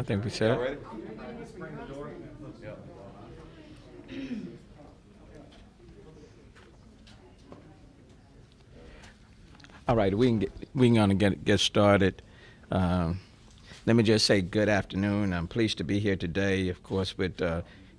think we said. Ready? All right, we can gonna get started. Um, Let me just say good afternoon. I'm pleased to be here today, of course, with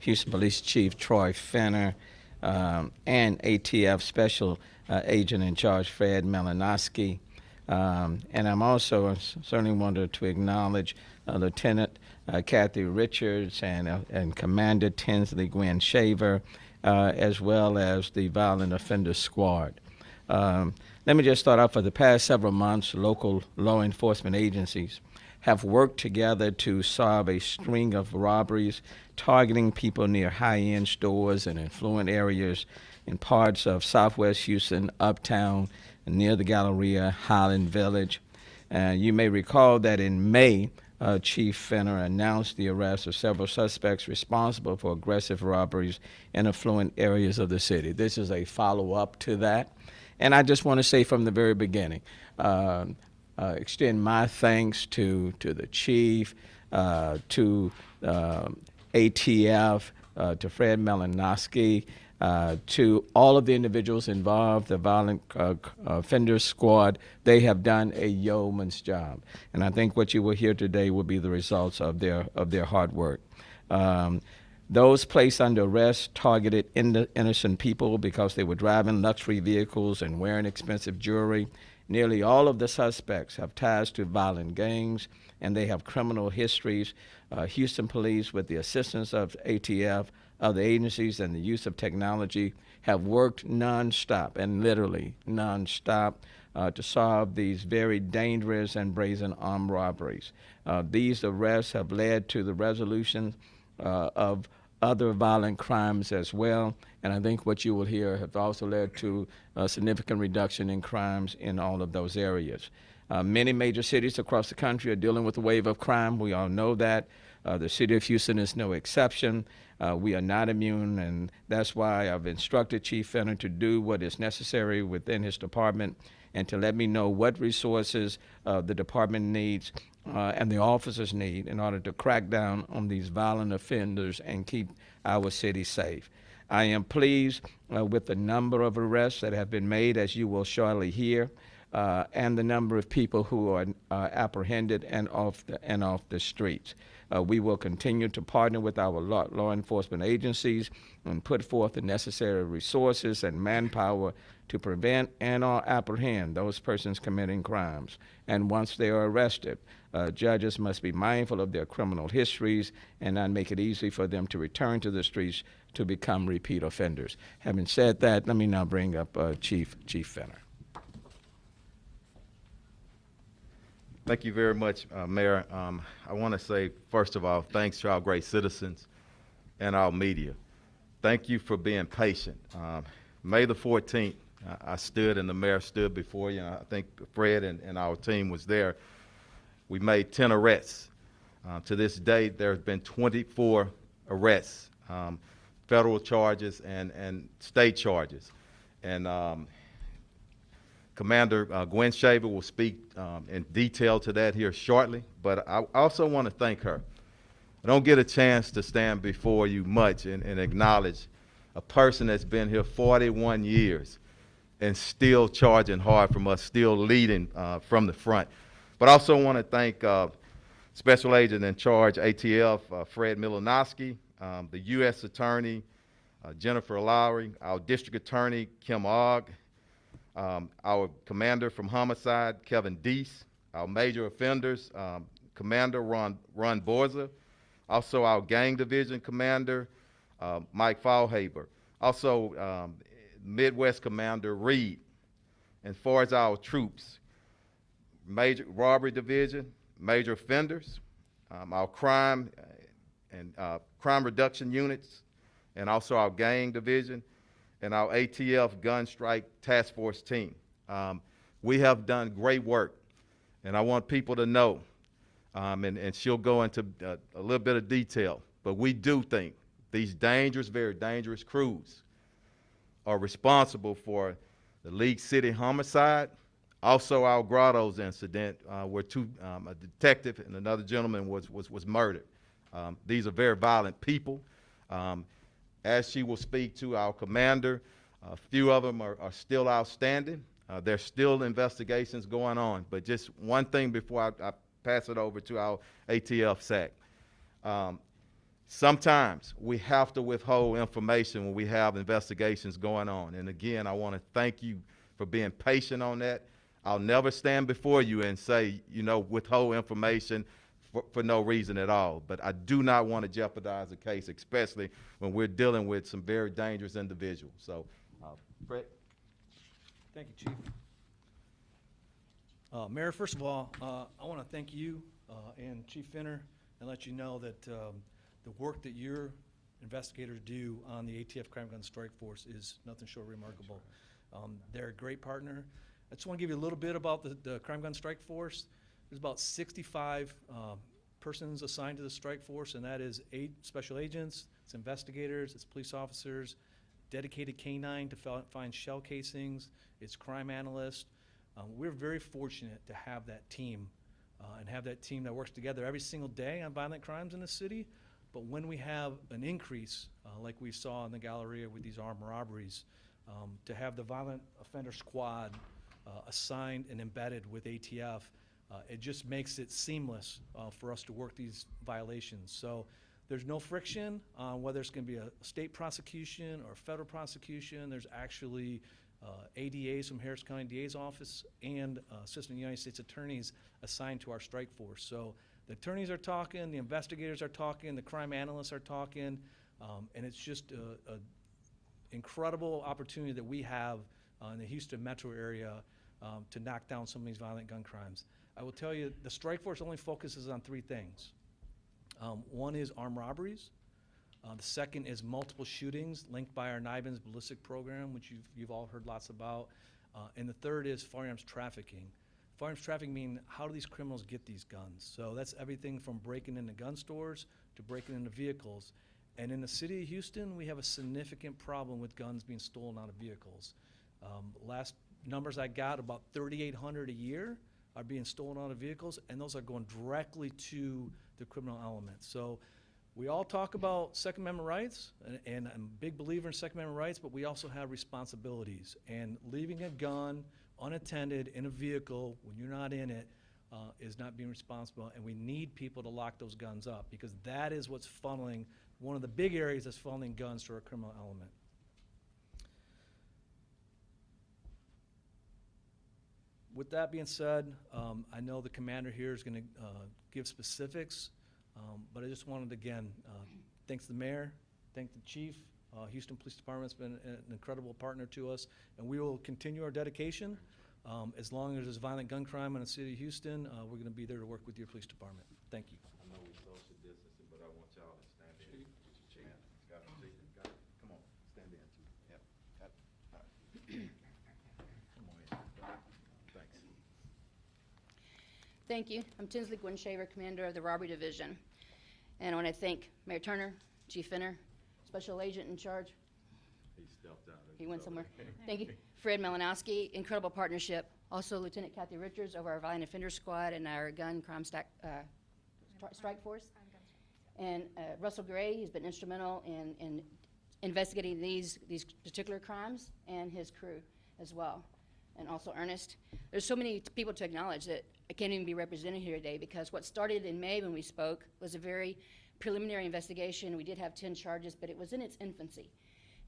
Houston Police Chief Troy Fenner and ATF Special Agent in Charge Fred Malinowski. And I'm also certainly wanted to acknowledge Lieutenant Kathy Richards and Commander Tinsley Gwen Shaver, as well as the Violent Offender Squad. Let me just start off. For the past several months, local law enforcement agencies have worked together to solve a string of robberies targeting people near high-end stores and affluent areas in parts of Southwest Houston, Uptown, near the Galleria, Highland Village. You may recall that in May, Chief Fenner announced the arrest of several suspects responsible for aggressive robberies in affluent areas of the city. This is a follow-up to that. And I just want to say from the very beginning, extend my thanks to the chief, to ATF, to Fred Malinowski, to all of the individuals involved, the Violent Offender Squad. They have done a yeoman's job, and I think what you will hear today will be the results of their hard work. Those placed under arrest targeted innocent people because they were driving luxury vehicles and wearing expensive jewelry. Nearly all of the suspects have ties to violent gangs, and they have criminal histories. Houston Police, with the assistance of ATF, other agencies, and the use of technology, have worked nonstop, and literally nonstop, to solve these very dangerous and brazen armed robberies. These arrests have led to the resolution of other violent crimes as well, and I think what you will hear have also led to a significant reduction in crimes in all of those areas. Many major cities across the country are dealing with a wave of crime. We all know that. The city of Houston is no exception. We are not immune, and that's why I've instructed Chief Fenner to do what is necessary within his department and to let me know what resources the department needs and the officers need in order to crack down on these violent offenders and keep our city safe. I am pleased with the number of arrests that have been made, as you will shortly hear, and the number of people who are apprehended and off the streets. We will continue to partner with our law enforcement agencies and put forth the necessary resources and manpower to prevent and/or apprehend those persons committing crimes. And once they are arrested, judges must be mindful of their criminal histories and not make it easy for them to return to the streets to become repeat offenders. Having said that, let me now bring up Chief Fenner. Thank you very much, Mayor. I want to say, first of all, thanks to our great citizens and our media. Thank you for being patient. May the 14th, I stood and the mayor stood before you. I think Fred and our team was there. We made 10 arrests. To this date, there have been 24 arrests, federal charges and state charges. And Commander Gwen Shaver will speak in detail to that here shortly, but I also want to thank her. I don't get a chance to stand before you much and acknowledge a person that's been here 41 years and still charging hard from us, still leading from the front. But I also want to thank Special Agent in Charge ATF, Fred Malinowski, the U.S. Attorney, Jennifer Lowry, our District Attorney, Kim Ogg, our Commander from Homicide, Kevin Deese, our Major Offenders, Commander Ron Borza, also our Gang Division Commander, Mike Faulhaber, also Midwest Commander Reed. And far as our troops, Major Robbery Division, Major Offenders, our crime and crime reduction units, and also our Gang Division, and our ATF Gun Strike Task Force team. We have done great work, and I want people to know, and she'll go into a little bit of detail, but we do think these dangerous, very dangerous crews are responsible for the League City homicide, Also, our Grottos incident, where a detective and another gentleman was murdered. These are very violent people. As she will speak to our commander, a few of them are still outstanding. There's still investigations going on. But just one thing before I pass it over to our ATF SAC. Sometimes we have to withhold information when we have investigations going on. And again, I want to thank you for being patient on that. I'll never stand before you and say, withhold information for no reason at all. But I do not want to jeopardize the case, especially when we're dealing with some very dangerous individuals. So, Brett. Thank you, Chief. Mayor, first of all, I want to thank you and Chief Finner and let you know that the work that your investigators do on the ATF Crime Gun Strike Force is nothing short of remarkable. They're a great partner. I just want to give you a little bit about the Crime Gun Strike Force. There's about 65 persons assigned to the strike force, and that is 8 special agents, it's investigators, it's police officers, dedicated K-9 to find shell casings, it's crime analysts. We're very fortunate to have that team and have that team that works together every single day on violent crimes in the city. But when we have an increase, like we saw in the Galleria with these armed robberies, to have the violent offender squad assigned and embedded with ATF, it just makes it seamless for us to work these violations. So there's no friction on whether it's going to be a state prosecution or a federal prosecution. There's actually ADAs from Harris County DA's office and Assistant United States Attorneys assigned to our strike force. So the attorneys are talking, the investigators are talking, the crime analysts are talking, and it's just an incredible opportunity that we have in the Houston metro area to knock down some of these violent gun crimes. I will tell you, the strike force only focuses on 3 things. One is armed robberies. The second is multiple shootings linked by our NIBIN's ballistic program, which you've all heard lots about. And the third is firearms trafficking. Firearms trafficking means how do these criminals get these guns? So that's everything from breaking into gun stores to breaking into vehicles. And in the city of Houston, we have a significant problem with guns being stolen out of vehicles. Last numbers I got, about 3,800 a year are being stolen out of vehicles, and those are going directly to the criminal element. So we all talk about Second Amendment rights, and I'm a big believer in Second Amendment rights, but we also have responsibilities. And leaving a gun unattended in a vehicle when you're not in it is not being responsible, and we need people to lock those guns up because that is what's funneling, one of the big areas that's funneling guns to our criminal element. With that being said, I know the commander here is going to give specifics, but I just wanted to, again, thanks the mayor, thank the chief. Houston Police Department's been an incredible partner to us, and we will continue our dedication. As long as there's violent gun crime in the city of Houston, we're going to be there to work with your police department. Thank you. I know we're social distancing, but I want y'all to stand in. Got it. Come on, stand in. Yep. Got it. All right. Come on in. Thanks. Thank you. I'm Tinsley Gwinshaver, Commander of the Robbery Division. And I want to thank Mayor Turner, Chief Finner, Special Agent in charge. He stepped out. He went somewhere. Thank you. Fred Malinowski, incredible partnership. Also Lieutenant Kathy Richards over our Violent Offender Squad and our Gun Crime Strike Force. And Russell Gray, he's been instrumental in investigating these particular crimes, and his crew as well. And also Ernest. There's so many people to acknowledge that I can't even be represented here today because what started in May when we spoke was a very preliminary investigation. We did have 10 charges, but it was in its infancy.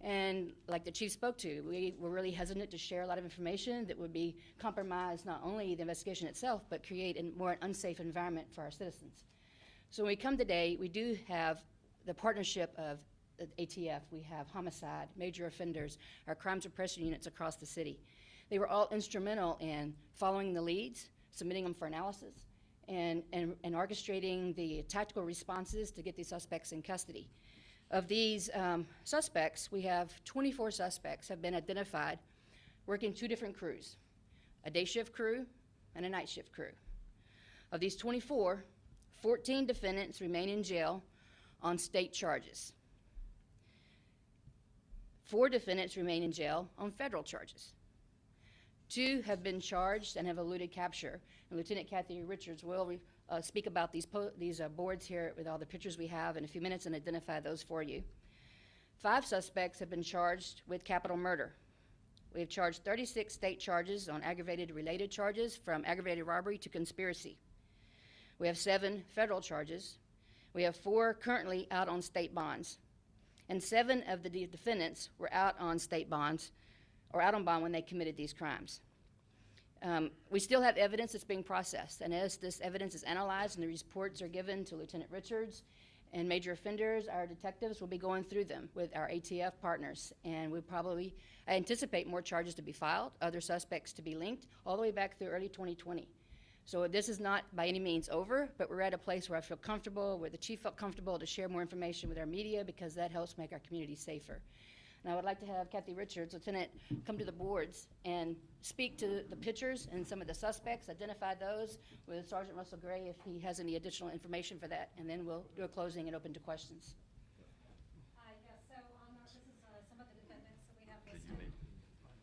And like the chief spoke to, we were really hesitant to share a lot of information that would be compromise not only the investigation itself, but create a more unsafe environment for our citizens. So when we come today, we do have the partnership of ATF. We have homicide, major offenders, our crime suppression units across the city. They were all instrumental in following the leads, submitting them for analysis, and orchestrating the tactical responses to get these suspects in custody. Of these suspects, we have 24 suspects have been identified working 2 different crews, a day shift crew and a night shift crew. Of these 24, 14 defendants remain in jail on state charges. 4 defendants remain in jail on federal charges. 2 have been charged and have eluded capture. And Lieutenant Kathy Richards will speak about these boards here with all the pictures we have in a few minutes and identify those for you. 5 suspects have been charged with capital murder. We have charged 36 state charges on aggravated related charges, from aggravated robbery to conspiracy. We have 7 federal charges. We have 4 currently out on state bonds. And 7 of the defendants were out on state bonds or out on bond when they committed these crimes. We still have evidence that's being processed, and as this evidence is analyzed and the reports are given to Lieutenant Richards and major offenders, our detectives will be going through them with our ATF partners, and I anticipate more charges to be filed, other suspects to be linked, all the way back through early 2020. So this is not by any means over, but we're at a place where I feel comfortable, where the chief felt comfortable to share more information with our media, because that helps make our community safer. And I would like to have Kathy Richards, Lieutenant, come to the boards and speak to the pictures and some of the suspects, identify those with Sergeant Russell Gray if he has any additional information for that, and then we'll do a closing and open to questions. Yes, so this is some of the defendants that we have Do listed. you need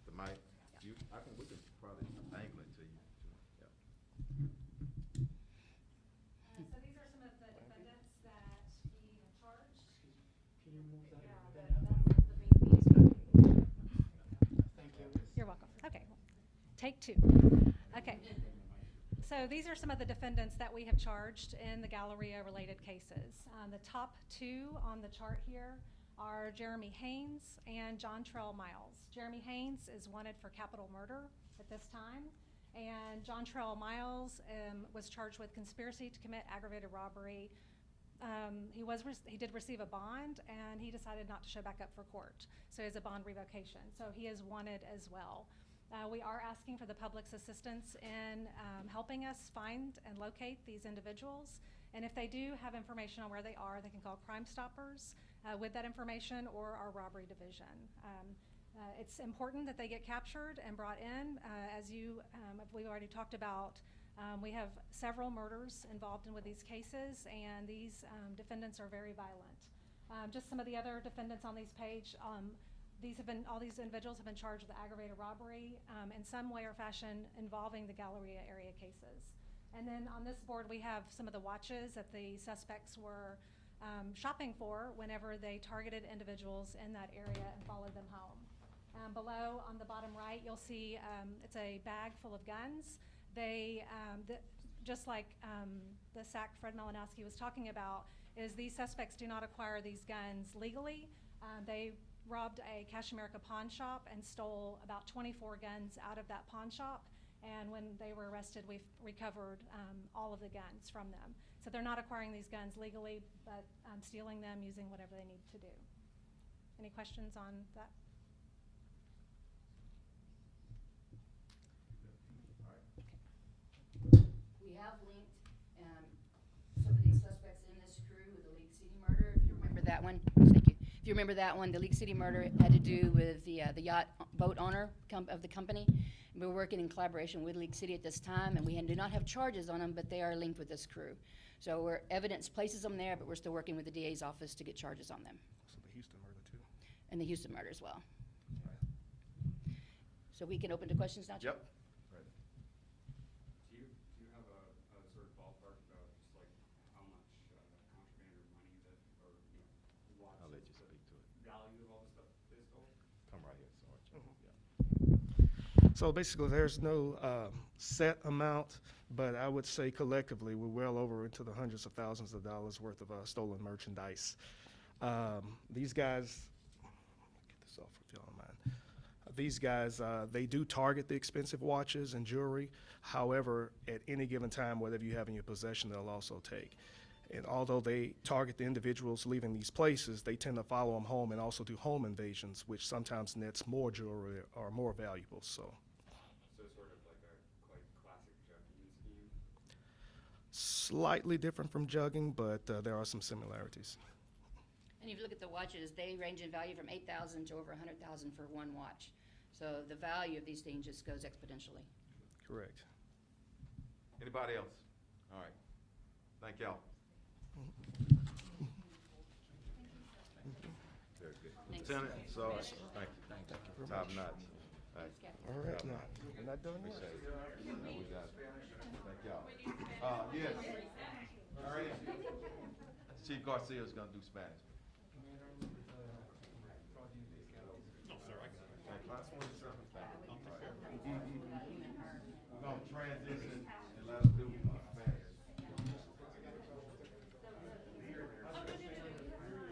the mic? I think we can probably angle it to you. Yeah. So these are some of the defendants that we have charged. Can you move that? Thank you. You're welcome. Okay, take 2. Okay. So these are some of the defendants that we have charged in the Galleria-related cases. The top 2 on the chart here are Jeremy Haynes and John Trell Miles. Jeremy Haynes is wanted for capital murder at this time, and John Trell Miles was charged with conspiracy to commit aggravated robbery. He did receive a bond, and he decided not to show back up for court, so he has a bond revocation. So he is wanted as well. We are asking for the public's assistance in helping us find and locate these individuals. And if they do have information on where they are, they can call Crime Stoppers with that information, or our robbery division. It's important that they get captured and brought in. As we've already talked about, we have several murders involved with these cases, and these defendants are very violent. Just some of the other defendants on this page, all these individuals have been charged with aggravated robbery in some way or fashion involving the Galleria area cases. And then on this board, we have some of the watches that the suspects were shopping for whenever they targeted individuals in that area and followed them home. Below, on the bottom right, you'll see it's a bag full of guns. Just like the SAC Fred Malinowski was talking about, is these suspects do not acquire these guns legally. They robbed a Cash America pawn shop and stole about 24 guns out of that pawn shop. And when they were arrested, we recovered all of the guns from them. So they're not acquiring these guns legally, but stealing them using whatever they need to do. Any questions on that? We have linked some of these suspects in this crew with the League City murder. If you remember that one, thank you. If you remember that one, the League City murder had to do with the yacht boat owner of the company. We're working in collaboration with League City at this time, and we do not have charges on them, but they are linked with this crew. So evidence places them there, but we're still working with the DA's office to get charges on them. So the Houston murder too? And the Houston murder as well. So we can open to questions now, Chuck? Yep. Right. Do you have a sort of ballpark about just like how much contraband or money that, or watches, I'll let you speak to it. value of all the stuff they stole? Come right here, Sergeant. Yeah. So basically, there's no set amount, but I would say collectively, we're well over into the hundreds of thousands of dollars worth of stolen merchandise. These guys, get this off if y'all don't mind. These guys, they do target the expensive watches and jewelry. However, at any given time, whatever you have in your possession, they'll also take. And although they target the individuals leaving these places, they tend to follow them home and also do home invasions, which sometimes nets more jewelry or more valuables. So sort of like a quite classic juggling scheme? slightly different from jugging, but there are some similarities. And if you look at the watches, they range in value from $8,000 to over $100,000 for one watch. So the value of these things just goes exponentially. Correct. Anybody else? All right. Thank y'all. Very good. Thanks. Lieutenant, Sarge, thank you. Top notch. All right, now, we're not done yet. We got it. Thank y'all. Yes. All right. Chief Garcia's gonna do Spanish. No, sir, I got it. We're gonna transition